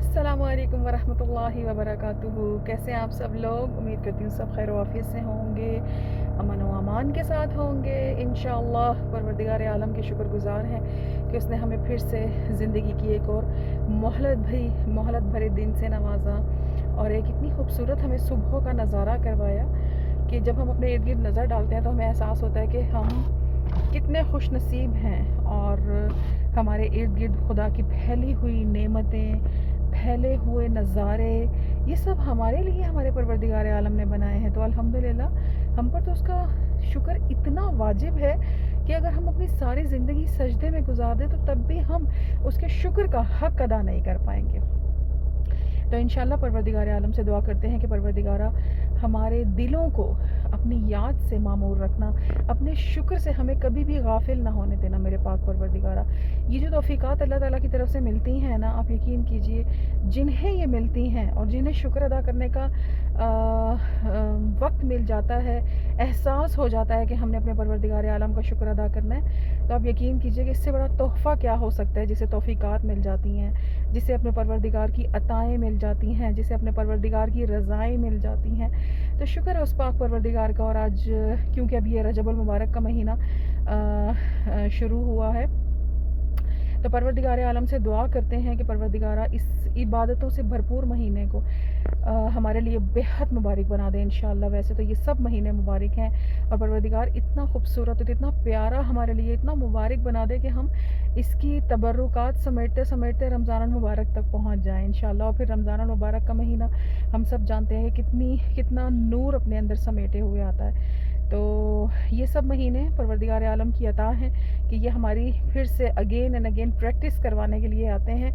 अस्सलामुअलैकुम वरहमतुल्लाहि वबरकातुहू। कैसे हैं आप सब लोग? उम्मीद करती हूँ सब खैर वाफियत से होंगे, अमन व अमान के साथ होंगे इंशाअल्लाह। परवरदिगार आलम के शुक्रगुजार हैं कि उसने हमें फिर से ज़िंदगी की एक और मोहलत भरे दिन से नवाजा और एक इतनी खूबसूरत हमें सुबह का नज़ारा करवाया कि जब हम अपने इर्द गिर्द नज़र डालते हैं तो हमें एहसास होता है कि हम कितने खुश नसीब हैं और हमारे इर्द गिर्द खुदा की फैली हुई नेमतें, फैले हुए नज़ारे, ये सब हमारे लिए हमारे परवरदिगार आलम ने बनाए हैं। तो अल्हम्दुलिल्लाह हम पर तो उसका शुक्र इतना वाजिब है कि अगर हम अपनी सारी ज़िंदगी सजदे में गुजार दें तो तब भी हम उसके शुक्र का हक़ अदा नहीं कर पाएंगे। तो इंशाल्लाह परवरदिगार आलम से दुआ करते हैं कि परवरदिगारा हमारे दिलों को अपनी याद से मामूर रखना, अपने शुक्र से हमें कभी भी गाफिल ना होने देना मेरे पाक परवरदिगारा। ये जो तौफ़ीक़ात अल्लाह ताला की तरफ से मिलती हैं ना, आप यकीन कीजिए जिन्हें ये मिलती हैं और जिन्हें शुक्र अदा करने का वक्त मिल जाता है, एहसास हो जाता है कि हमने अपने परवरदिगार आलम का शुक्र अदा करना है, तो आप यकीन कीजिए कि इससे बड़ा तोहफ़ा क्या हो सकता है जिसे तौफ़ीक़ात मिल जाती हैं, जिसे अपने परवरदिगार की अताएँ मिल जाती हैं, जिसे अपने परवरदिगार की रज़ाएँ मिल जाती हैं। तो शुक्र है उस पाक परवरदिगार का। और आज क्योंकि अब ये रजबुल मुबारक का महीना शुरू हुआ है, तो परवरदिगार आलम से दुआ करते हैं कि परवरदिगारा इस इबादतों से भरपूर महीने को हमारे लिए बेहद मुबारक बना दे इंशाअल्लाह। वैसे तो ये सब महीने मुबारक हैं और परवरदिगार इतना खूबसूरत और इतना प्यारा हमारे लिए इतना मुबारक बना दे कि हम इसकी तबर्रुकात समेटते समेटते रमज़ान मुबारक तक पहुंच जाएं इंशाअल्लाह। और फिर रमज़ान मुबारक का महीना हम सब जानते हैं कि कितना नूर अपने अंदर समेटे हुए आता है। तो ये सब महीने परवरदिगार आलम की अता हैं कि ये हमारी फिर से अगेन एंड अगेन प्रैक्टिस करवाने के लिए आते हैं।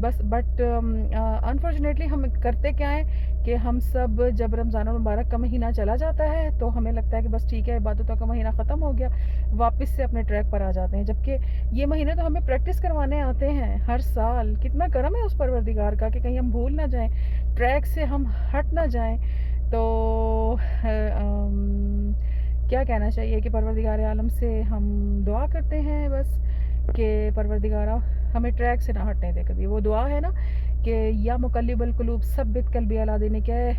बट अनफॉर्चुनेटली हम करते क्या है कि हम सब जब रमज़ान मुबारक का महीना चला जाता है तो हमें लगता है कि बस ठीक है, इबादतों का महीना ख़त्म हो गया, वापस से अपने ट्रैक पर आ जाते हैं। जबकि ये महीने तो हमें प्रैक्टिस करवाने आते हैं हर साल। कितना करम है उस परवरदिगार का कि कहीं हम भूल ना जाएं, ट्रैक से हम हट ना जाएं। तो क्या कहना चाहिए कि परवरदिगार आलम से हम दुआ करते हैं बस कि परवरदिगारा हमें ट्रैक से ना हटने दे कभी। वो दुआ है ना कि या मुकल्लिबल कुलूब सब्बित क़ल्बी अला दीनिक, क्या है,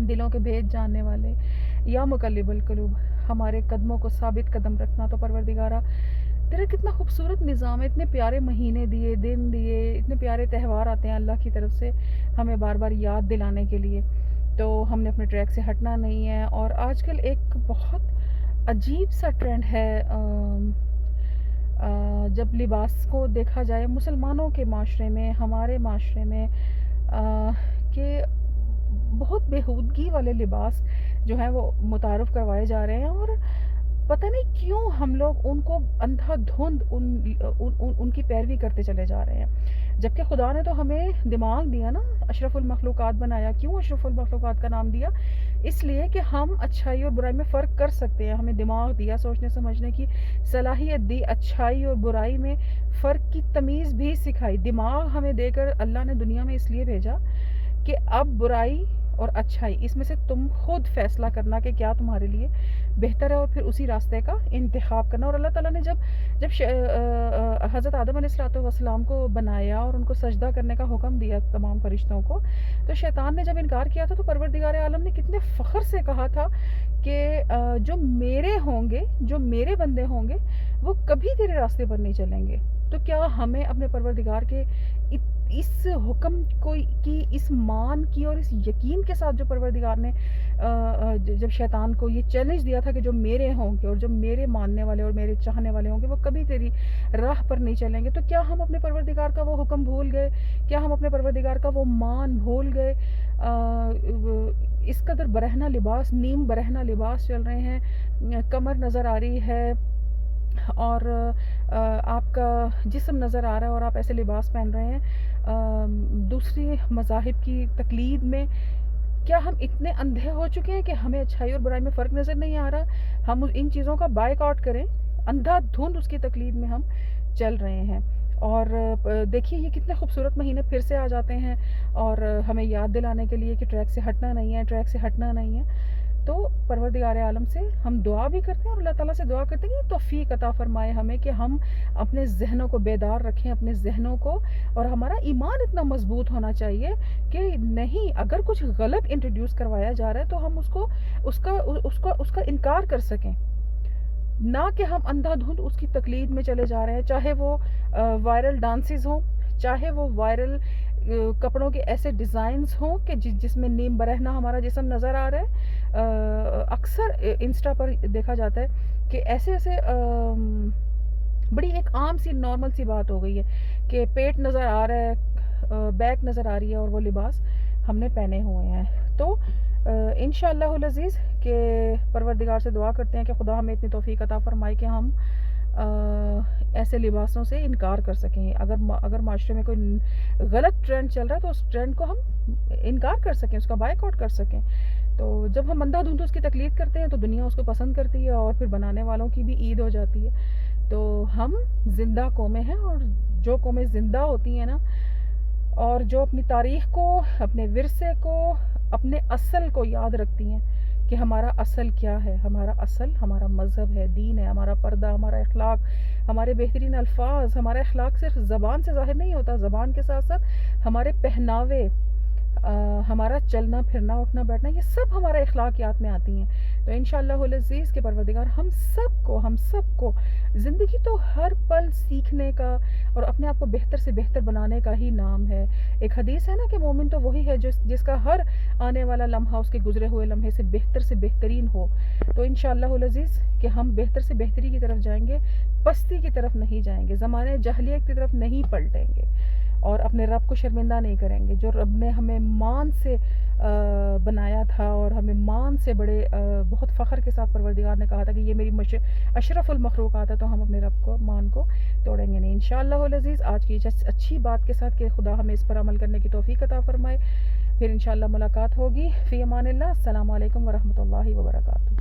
दिलों के भेद जानने वाले, या मुकल्लिबल कुलूब, हमारे कदमों को साबित कदम रखना। तो परवरदिगारा तेरा कितना खूबसूरत निज़ाम है, इतने प्यारे महीने दिए, दिन दिए, इतने प्यारे त्यौहार आते हैं अल्लाह की तरफ से हमें बार बार याद दिलाने के लिए। तो हमने अपने ट्रैक से हटना नहीं है। और आजकल एक बहुत अजीब सा ट्रेंड है, जब लिबास को देखा जाए मुसलमानों के माशरे में, हमारे माशरे में, कि बहुत बेहूदगी वाले लिबास जो है वो मुतारफ़ करवाए जा रहे हैं। और पता नहीं क्यों हम लोग उनको अंधाधुंध उनकी पैरवी करते चले जा रहे हैं। जबकि खुदा ने तो हमें दिमाग दिया ना, अशरफुल मखलूक़ात बनाया। क्यों अशरफुल मखलूक़ात का नाम दिया? इसलिए कि हम अच्छाई और बुराई में फ़र्क कर सकते हैं। हमें दिमाग दिया, सोचने समझने की सलाहियत दी, अच्छाई और बुराई में फ़र्क की तमीज़ भी सिखाई। दिमाग हमें देकर अल्लाह ने दुनिया में इसलिए भेजा कि अब बुराई और अच्छाई इसमें से तुम खुद फैसला करना कि क्या तुम्हारे लिए बेहतर है और फिर उसी रास्ते का इंतखाब करना। और अल्लाह ताला ने जब जब हज़रत आदम अलैहिस्सलाम को बनाया और उनको सजदा करने का हुक्म दिया तमाम फरिश्तों को, तो शैतान ने जब इनकार किया था तो परवरदिगार आलम ने कितने फ़ख्र से कहा था कि जो मेरे होंगे, जो मेरे बंदे होंगे, वो कभी तेरे रास्ते पर नहीं चलेंगे। तो क्या हमें अपने परवरदिगार के इस हुक्म को की, इस मान की और इस यकीन के साथ जो परवरदिगार ने जब शैतान को ये चैलेंज दिया था कि जो मेरे होंगे और जो मेरे मानने वाले और मेरे चाहने वाले होंगे वो कभी तेरी राह पर नहीं चलेंगे, तो क्या हम अपने परवरदिगार का वो हुक्म भूल गए? क्या हम अपने परवरदिगार का वो मान भूल गए? इस कदर बरहना लिबास, नीम बरहना लिबास चल रहे हैं, कमर नज़र आ रही है और आपका जिस्म नज़र आ रहा है और आप ऐसे लिबास पहन रहे हैं दूसरी मज़ाहिब की तकलीद में। क्या हम इतने अंधे हो चुके हैं कि हमें अच्छाई और बुराई में फ़र्क नज़र नहीं आ रहा? हम इन चीज़ों का बायकॉट करें, अंधाधुंध उसकी तकलीद में हम चल रहे हैं। और देखिए ये कितने खूबसूरत महीने फिर से आ जाते हैं और हमें याद दिलाने के लिए कि ट्रैक से हटना नहीं है, ट्रैक से हटना नहीं है। تو پروردگار عالم سے ہم دعا بھی کرتے ہیں اور اللہ تعالیٰ سے دعا کرتے ہیں کہ توفیق عطا فرمائے ہمیں کہ ہم اپنے ذہنوں کو بیدار رکھیں، اپنے ذہنوں کو، اور ہمارا ایمان اتنا مضبوط ہونا چاہیے کہ نہیں، اگر کچھ غلط انٹروڈیوس کروایا جا رہا ہے تو ہم اس کا انکار کر سکیں، نہ کہ ہم اندھا دھند اس کی تقلید میں چلے جا رہے ہیں، چاہے وہ وائرل ڈانسز ہوں، چاہے وہ وائرل کپڑوں کے ایسے ڈیزائنز ہوں کہ جس میں نیم برہنہ ہمارا جسم نظر آ رہا ہے۔ اکثر انسٹا پر دیکھا جاتا ہے کہ ایسے بڑی ایک عام سی نارمل سی بات ہو گئی ہے کہ پیٹ نظر آ رہا ہے، بیک نظر آ رہی ہے، اور وہ لباس ہم نے پہنے ہوئے ہیں۔ تو انشاءاللہ العزیز کہ پروردگار سے دعا کرتے ہیں کہ خدا ہمیں اتنی توفیق عطا فرمائے کہ ہم ایسے لباسوں سے انکار کر سکیں۔ اگر معاشرے میں کوئی غلط ٹرینڈ چل رہا ہے تو اس ٹرینڈ کو ہم انکار کر سکیں، اس کا بائیک آؤٹ کر سکیں۔ تو جب ہم اندھا دھند اس کی تقلید کرتے ہیں تو دنیا اس کو پسند کرتی ہے، اور پھر بنانے والوں کی بھی عید ہو جاتی ہے۔ تو ہم زندہ قومیں ہیں، اور جو قومیں زندہ ہوتی ہیں نا، اور جو اپنی تاریخ کو، اپنے ورثے کو، اپنے اصل کو یاد رکھتی ہیں کہ ہمارا اصل کیا ہے، ہمارا اصل ہمارا مذہب ہے، دین ہے، ہمارا پردہ، ہمارا اخلاق، ہمارے بہترین الفاظ۔ ہمارا اخلاق صرف زبان سے ظاہر نہیں ہوتا، زبان کے ساتھ ساتھ ہمارے پہناوے، ہمارا چلنا پھرنا، اٹھنا بیٹھنا، یہ سب ہمارے اخلاقیات میں آتی ہیں۔ تو انشاءاللہ العزیز کے پروردگار ہم سب کو زندگی تو ہر پل سیکھنے کا اور اپنے آپ کو بہتر سے بہتر بنانے کا ہی نام ہے۔ ایک حدیث ہے نا کہ مومن تو وہی ہے جس کا ہر آنے والا لمحہ اس کے گزرے ہوئے لمحے سے بہتر سے بہترین ہو۔ تو انشاءاللہ العزیز کہ ہم بہتر سے بہتری کی طرف جائیں گے، پستی کی طرف نہیں جائیں گے، زمانے جاہلیت کی طرف نہیں پلٹیں گے، اور اپنے رب کو شرمندہ نہیں کریں گے۔ جو رب نے ہمیں مان سے بنایا تھا، اور ہمیں مان سے بڑے بہت فخر کے ساتھ پروردگار نے کہا تھا کہ یہ میری اشرف المخلوقات ہے، تو ہم اپنے رب کو، مان کو توڑیں گے نہیں انشاءاللہ العزیز۔ آج کی اچھی بات کے ساتھ کہ خدا ہمیں اس پر عمل کرنے کی توفیق عطا فرمائے۔ پھر انشاءاللہ ملاقات ہوگی۔ فی امان اللہ۔ السلام علیکم ورحمۃ اللہ وبرکاتہ۔